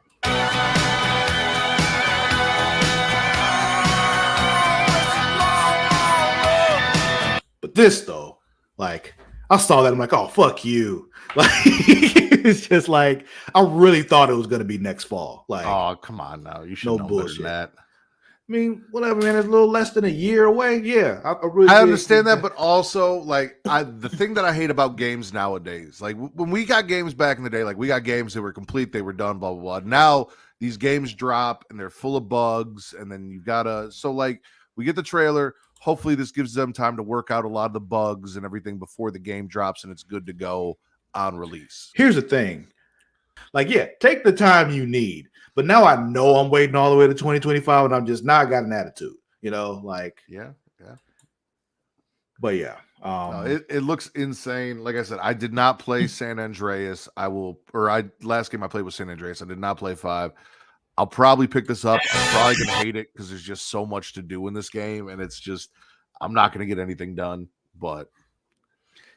But this though, like I saw that, I'm like, oh fuck you. Like it's just like I really thought it was gonna be next fall. Like, Oh, come on now. You should No know better bullshit. than that. I mean, whatever, man. It's a little less than a year away. Yeah, I really. I did understand think that, but also like the thing that I hate about games nowadays, like when we got games back in the day, like we got games that were complete, they were done, blah blah blah. Now these games drop and they're full of bugs, and then you've gotta we get the trailer. Hopefully, this gives them time to work out a lot of the bugs and everything before the game drops and it's good to go on release. Here's the thing. Like, yeah, take the time you need. But now I know I'm waiting all the way to 2025 and I'm just not got an attitude, like, Yeah. but yeah. No, it looks insane. Like I said, I did not play San Andreas. Last game I played was San Andreas. I did not play 5. I'll probably pick this up. I'm probably gonna hate it because there's just so much to do in this game, and it's just I'm not gonna get anything done. But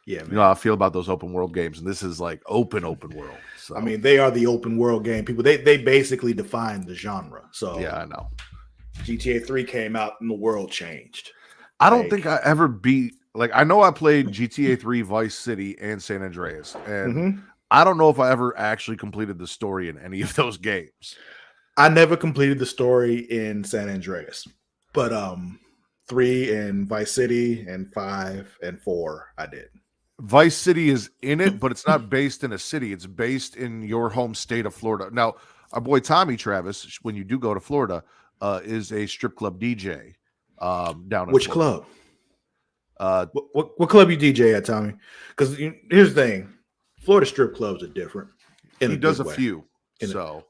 yeah, man. you know how I feel about those open world games, and this is like open world. So I mean, they are the open world game people. They basically defined the genre. So yeah, I know. GTA 3 came out and the world changed. I don't Like- think I ever beat. Like I know I played GTA 3, Vice City, and San Andreas, and Mhm. I don't know if I ever actually completed the story in any of those games. I never completed the story in San Andreas, but 3 and Vice City and 5 and 4 I did. Vice City is in it, but it's not based in a city. It's based in your home state of Florida. Now, our boy Tommy Travis, when you do go to Florida, is a strip club DJ down in Which Florida. club? What club you DJ at, Tommy? Because here's the thing: Florida strip clubs are different. He does a few.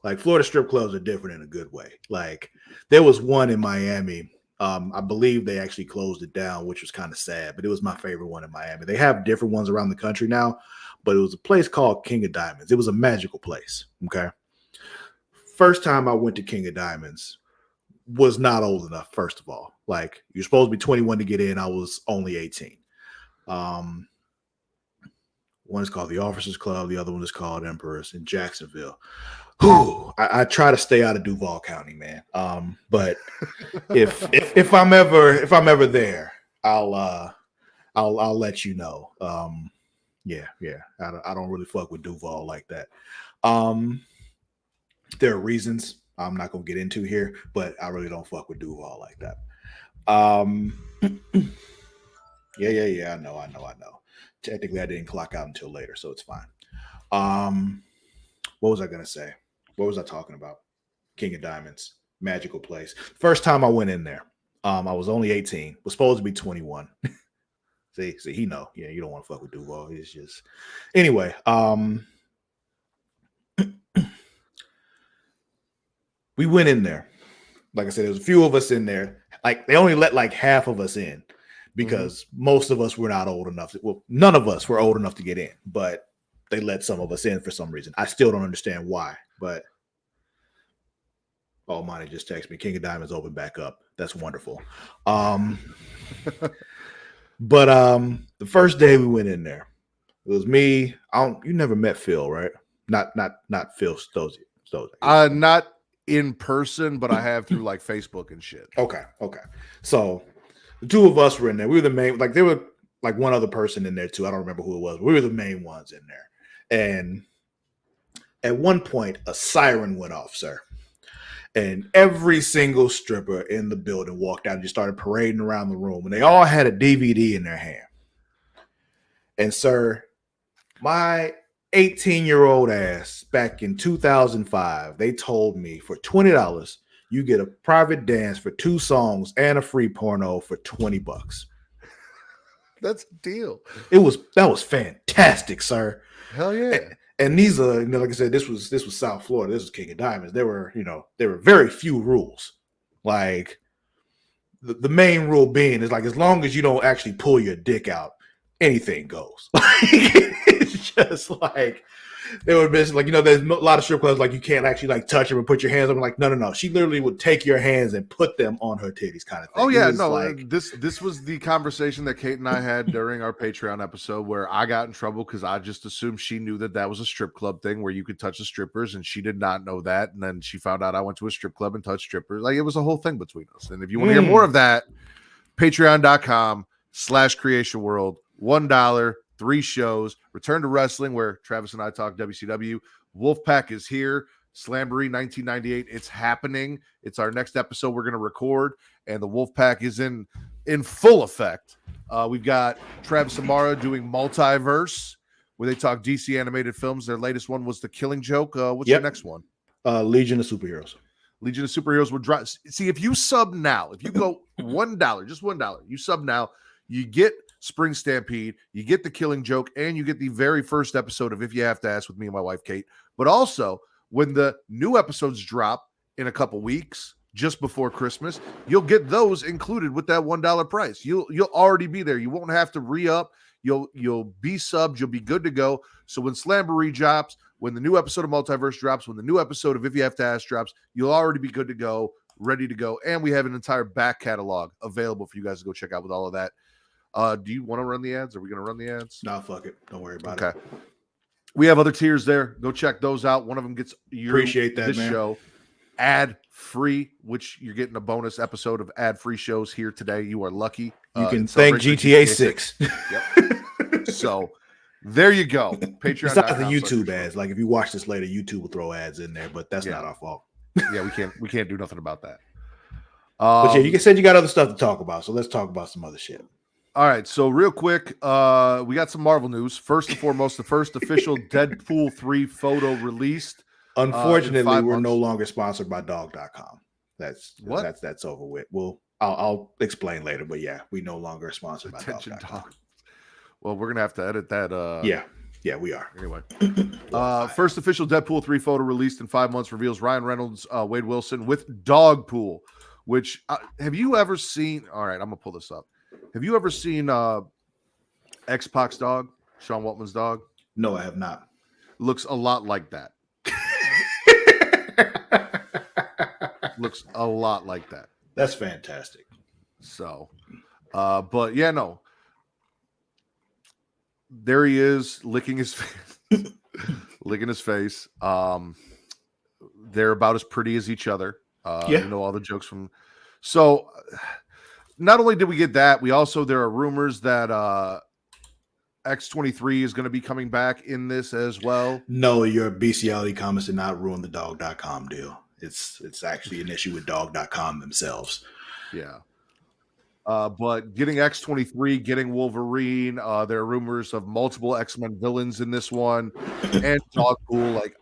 Like Florida strip clubs are different in a good way. Like there was one in Miami. I believe they actually closed it down, which was kind of sad, but it was my favorite one in Miami. They have different ones around the country now, but it was a place called King of Diamonds. It was a magical place. Okay. First time I went to King of Diamonds was not old enough, first of all. Like you're supposed to be 21 to get in. I was only 18. One is called the Officers Club. The other one is called Emperors in Jacksonville. Whew, I try to stay out of Duval County, man. But if I'm ever there, I'll let you know. Yeah. I don't really fuck with Duval like that. There are reasons I'm not gonna get into here, but I really don't fuck with Duval like that. Yeah. I know. Technically, I didn't clock out until later, so it's fine. What was I gonna say? What was I talking about? King of Diamonds, magical place. First time I went in there, I was only 18. Was supposed to be 21. see, he know. Yeah, you don't want to fuck with Duval. It's just anyway. We went in there. Like I said, there was a few of us in there. Like they only let like half of us in. Because most of us were not old enough. Well, none of us were old enough to get in, but they let some of us in for some reason. I still don't understand why, but Monty just texted me. King of Diamonds open back up. That's wonderful. But the first day we went in there, it was me. You never met Phil, right? Not Phil Stozzi. Not in person, but I have through like Facebook and shit. Okay. So the two of us were in there. We were the main, like there were like one other person in there too. I don't remember who it was. We were the main ones in there. And at one point, a siren went off, sir. And every single stripper in the building walked out and just started parading around the room. And they all had a DVD in their hand. And sir, my 18-year-old ass back in 2005, they told me for $20, you get a private dance for 2 songs and a free porno for $20. That's a deal. That was fantastic, sir. Hell yeah. And these are, like I said, this was South Florida. This was King of Diamonds. There were very few rules. Like the main rule being is like as long as you don't actually pull your dick out, anything goes. It's just like they would be like, there's a lot of strip clubs like you can't actually like touch them or put your hands on them. Like, no. She literally would take your hands and put them on her titties, kind of thing. Oh yeah, no. Like, this was the conversation that Kate and I had during our Patreon episode where I got in trouble because I just assumed she knew that was a strip club thing where you could touch the strippers, and she did not know that. And then she found out I went to a strip club and touched strippers. Like it was a whole thing between us. And if you want to hear more of that, patreon.com/Creatia World, $1. 3 shows. Return to Wrestling, where Travis and I talk WCW. Wolfpack is here. Slamboree 1998. It's happening. It's our next episode we're going to record, and the Wolfpack is in full effect. We've got Travis and Mara doing Multiverse, where they talk DC animated films. Their latest one was The Killing Joke. What's your next one? Legion of Superheroes. Legion of Superheroes will drop. See, if you sub now, if you go $1, just $1, you sub now, you get Spring Stampede, you get The Killing Joke, and you get the very first episode of If You Have to Ask with me and my wife, Kate. But also, when the new episodes drop in a couple weeks, just before Christmas, you'll get those included with that $1 price. You'll already be there. You won't have to re-up. You'll be subbed. You'll be good to go. So when Slamboree drops, when the new episode of Multiverse drops, when the new episode of If You Have to Ask drops, you'll already be good to go, ready to go. And we have an entire back catalog available for you guys to go check out with all of that. Do you want to run the ads? Are we going to run the ads? No, fuck it. Don't worry about it. We have other tiers there. Go check those out. One of them gets appreciate that, man. Show ad free, which you're getting a bonus episode of ad free shows here today. You are lucky. You can thank GTA 6. Yep. So there you go. Patreon. Besides the YouTube ads, like if you watch this later, YouTube will throw ads in there, but that's not our fault. Yeah, we can't do nothing about that. But yeah, you said you got other stuff to talk about, so let's talk about some other shit. All right, so real quick, we got some Marvel news. First and foremost, the first official Deadpool 3 photo released. Unfortunately, we're no longer sponsored by dog.com. That's over with. We'll I'll explain later, but yeah, we no longer sponsored by Attention dog.com. dog. Well, we're gonna have to edit that. Yeah, we are. Anyway, first official Deadpool 3 photo released in 5 months reveals Ryan Reynolds, Wade Wilson with Dogpool. Which have you ever seen? All right, I'm gonna pull this up. Have you ever seen X-Pac's dog, Sean Waltman's dog? No, I have not. Looks a lot like that. Looks a lot like that. That's fantastic. So, but yeah, no. There he is, licking his face. Licking his face. They're about as pretty as each other. You know all the jokes from. So, not only did we get that, we also there are rumors that X-23 is going to be coming back in this as well. No, your bestiality comments did not ruin the dog.com deal. It's actually an issue with dog.com themselves. Yeah. But getting X-23, getting Wolverine, there are rumors of multiple X-Men villains in this one, and Dogpool. Like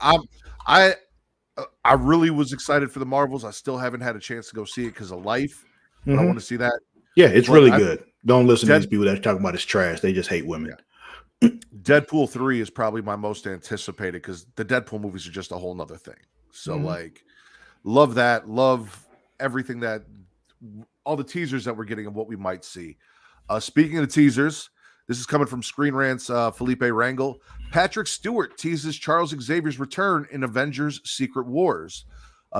I really was excited for the Marvels. I still haven't had a chance to go see it because of life. But I want to see that. Yeah, it's really good. Don't listen to these people that are talking about it's trash. They just hate women. Yeah. Deadpool 3 is probably my most anticipated because the Deadpool movies are just a whole nother thing. So like, love that. Love everything that all the teasers that we're getting and what we might see. Speaking of the teasers, this is coming from Screen Rant's Felipe Rangel. Patrick Stewart teases Charles Xavier's return in Avengers Secret Wars.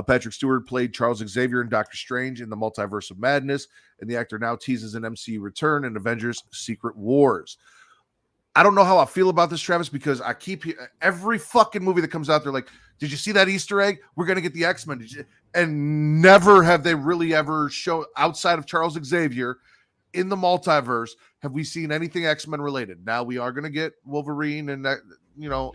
Patrick Stewart played Charles Xavier in Doctor Strange in the Multiverse of Madness, and the actor now teases an MCU return in Avengers Secret Wars. I don't know how I feel about this, Travis, because I keep every fucking movie that comes out, they're like, did you see that Easter egg? We're going to get the X-Men. And never have they really ever shown, outside of Charles Xavier, in the multiverse, have we seen anything X-Men related. Now we are going to get Wolverine and that, you know,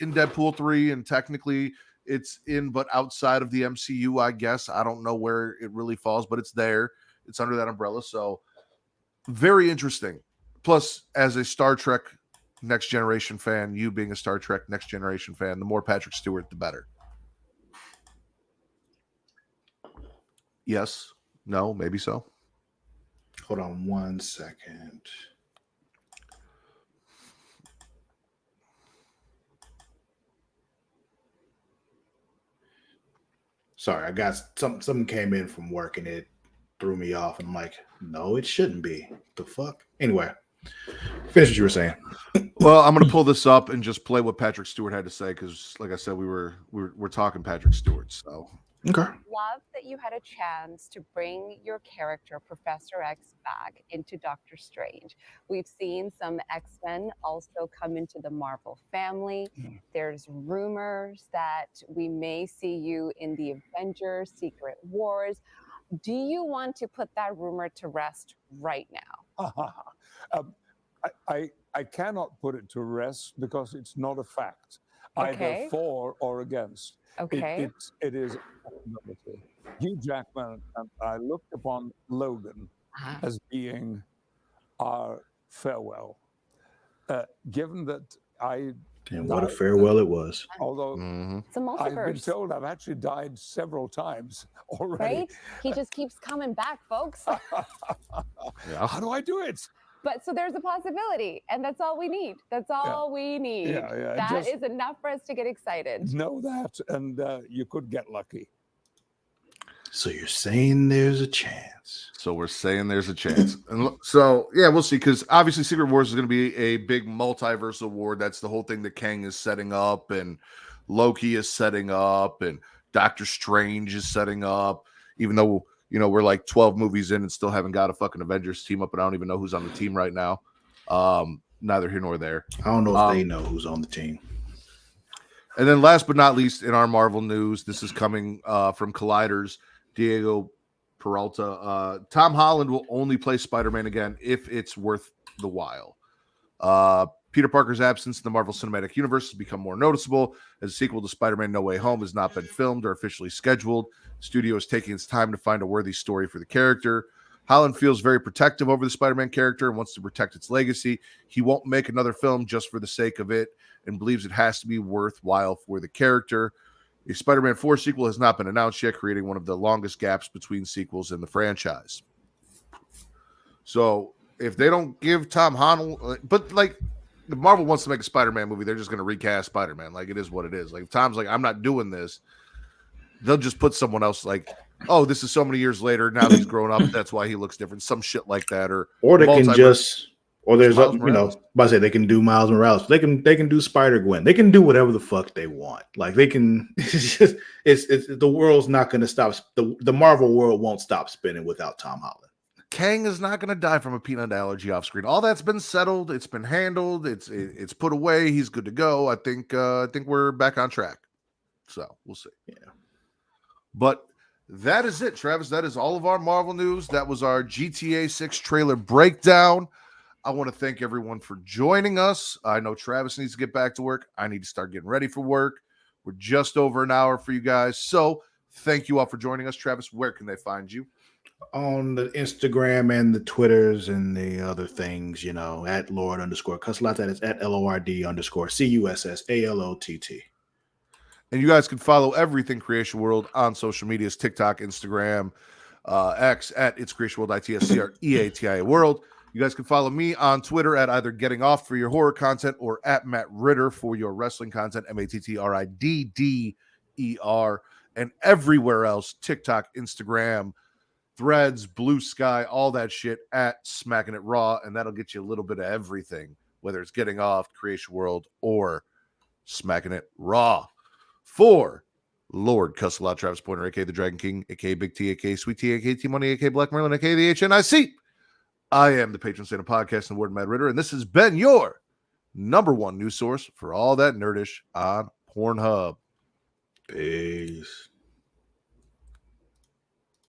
in Deadpool 3, and technically it's in, but outside of the MCU, I guess. I don't know where it really falls, but it's there. It's under that umbrella. So very interesting. Plus, as a Star Trek Next Generation fan, you being a Star Trek Next Generation fan, the more Patrick Stewart, the better. Yes. No, maybe so. Hold on 1 second. Sorry, I got something came in from work and it threw me off. And I'm like, no, it shouldn't be. The fuck? Anyway, finish what you were saying. Well, I'm going to pull this up and just play what Patrick Stewart had to say because, like I said, we're talking Patrick Stewart. So okay. Love that you had a chance to bring your character, Professor X, back into Doctor Strange. We've seen some X-Men also come into the Marvel family. There's rumors that we may see you in the Avengers Secret Wars. Do you want to put that rumor to rest right now? I cannot put it to rest because it's not a fact, Okay. either for or against. Okay. It is a possibility. Hugh Jackman and I looked upon Logan as being our farewell. Given that And what a farewell it was. although It's a I've been multiverse, told I've actually died several times already. right? He just keeps coming back, folks. yeah. How do I do it? But so there's a possibility, and that's all we need. That's all we need. Yeah, That just- is enough for us to get excited. Know that, and you could get lucky. So you're saying there's a chance. So we're saying there's a chance. And so, yeah, we'll see. Because obviously Secret Wars is going to be a big multiversal war. That's the whole thing that Kang is setting up, and Loki is setting up, and Doctor Strange is setting up. Even though, you know, we're like 12 movies in and still haven't got a fucking Avengers team up, and I don't even know who's on the team right now. Neither here nor there. I don't know if they know who's on the team. And then last but not least, in our Marvel news, this is coming from Collider's Diego Peralta. Tom Holland will only play Spider-Man again if it's worth the while. Peter Parker's absence in the Marvel Cinematic Universe has become more noticeable as a sequel to Spider-Man No Way Home has not been filmed or officially scheduled. The studio is taking its time to find a worthy story for the character. Holland feels very protective over the Spider-Man character and wants to protect its legacy. He won't make another film just for the sake of it and believes it has to be worthwhile for the character. A Spider-Man 4 sequel has not been announced yet, creating one of the longest gaps between sequels in the franchise. So if they don't give Tom Holland, but like if Marvel wants to make a Spider-Man movie, they're just going to recast Spider-Man. Like it is what it is. Like if Tom's like, I'm not doing this, they'll just put someone else like, oh, this is so many years later. Now he's grown up. That's why he looks different. Some shit like that. Or they can just, or there's, Miles you know, Morales. I say they can do Miles Morales. They can do Spider-Gwen. They can do whatever the fuck they want. Like they can, it's just, it's the world's not going to stop. The Marvel world won't stop spinning without Tom Holland. Kang is not going to die from a peanut allergy off screen. All that's been settled. It's been handled. It's put away. He's good to go. I think we're back on track. So we'll see. Yeah. But that is it, Travis. That is all of our Marvel news. That was our GTA 6 trailer breakdown. I want to thank everyone for joining us. I know Travis needs to get back to work. I need to start getting ready for work. We're just over an hour for you guys. So thank you all for joining us. Travis, where can they find you? On the Instagram and the Twitters and the other things, you know, at Lord_Cussalott. That is at LORD_CUSSALOTT. And you guys can follow everything Creation World on social medias, TikTok, Instagram, X at It's Creation World, ITSCREATIA World. You guys can follow me on Twitter at either Getting Off for your horror content or at Matt Ritter for your wrestling content, MATTRIDDER, and everywhere else, TikTok, Instagram, Threads, Blue Sky, all that shit at Smacking It Raw, and that'll get you a little bit of everything, whether it's Getting Off, Creation World, or Smacking It Raw. For Lord Cussalott, Travis Pointer, aka the Dragon King, aka Big T, aka Sweet T, aka T Money, aka Black Merlin, aka the HNIC. I am the patron saint of podcast and Warden Mad Ritter, and this has been your #1 news source for all that nerdish on Pornhub. Peace.